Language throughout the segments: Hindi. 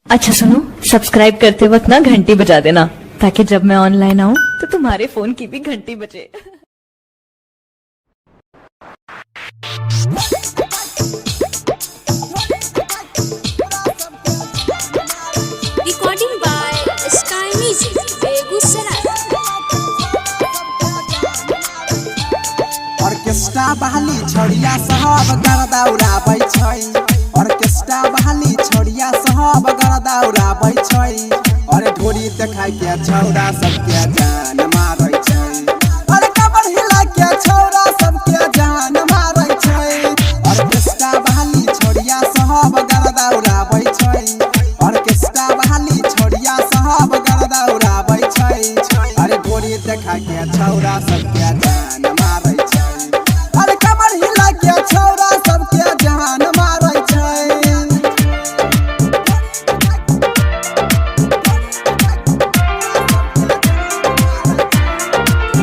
अच्छा सुनो, सब्सक्राइब करते वक्त ना घंटी बजा देना ताकि जब मैं ऑनलाइन आऊँ तो तुम्हारे फोन की भी घंटी बजे। Recording by Sky Music, Begusarai. Orchestra बहाली छोड़िया साहब गरदा उड़ाबै छै। ऑर्केस्ट्रा बहाली छोड़िया साहब गरदा उड़ाबै छै। और ढोरी देखाय के छौड़ा सबके जान मारै छै। और कमर हिला के छौड़ा सबके जान मारै छै। ऑर्केस्ट्रा बहाली छोड़िया साहब गरदा उड़ाबै छै। ऑर्केस्ट्रा बहाली छोड़िया साहब गरदा उड़ाबै छै। अरे ढोरी देखाय के छौड़ा सबके जान मारै छै। अरे कमर हिला के छौड़ा सबके जान मारै छै।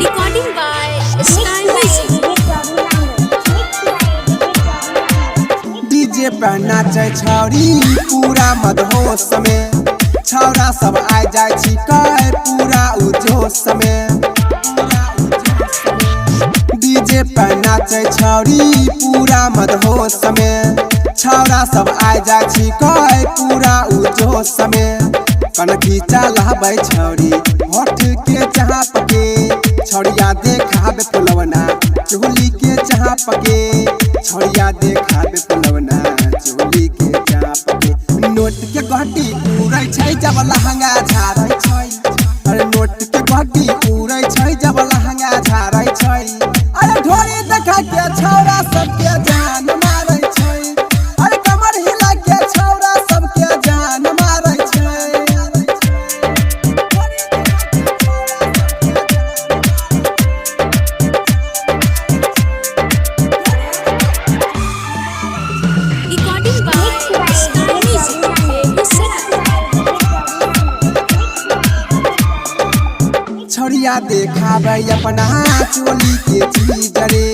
Recording by Sky Music। DJ पर नाचे छौरी पूरा मदहोश में। छौरा सब आ जाय छी कै पूरा उजोश में। डीजे पर नाचे छौरी पूरा मदहोश में। छौरा सब आ जाय छी कै पूरा उजोश में। कनखी चलाबै छौरी होठ के चाप के। छौरिया देखाबे फुलवना चोली के चाप के। छौरिया देखाबे फुलवना चोली के चाप के। नोट के गहटी उड़ै छै जब लहंगा झारै छै। अरे नोट के गहटी उड़ै छै जब लहंगा झारै छै। अरे ढोरी देखा के छौरा सबके जान मारै छै। अरे कमर हिला के छौरा सबके जान मारै छै। Recording by Sky Music, Begusarai. छौरिया देखाबै अपना चोली के चीज रे।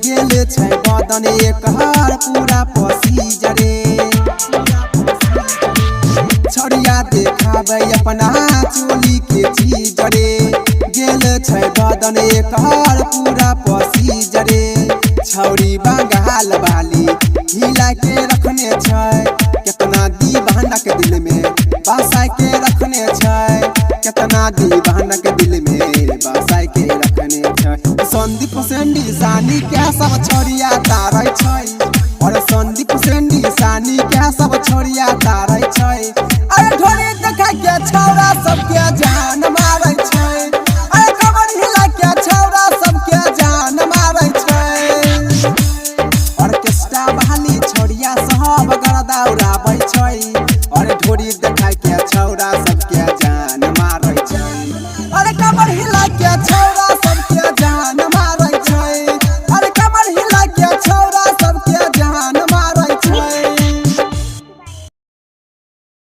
गेले छै बदन एकर पूरा पसीज रे। छौरिया देखाबै अपना चोली के चीज रे। गेले छै बदन एकर पूरा पसीज रे। छौरी बंगाल वाली हिला के रखने छै। कितना दीवाना के दिल में बसा के रखने छै। कितना दीवाना के दिल में बसा के रखने छै। संदीप सेंडी सानी के सब छोरिया तारै छै। और संदीप सेंडी सानी के सब छोरिया तारै छै। अरे ढोरी देखा के छौरा सबके जान मारै छै। अरे कमर हिला के छौरा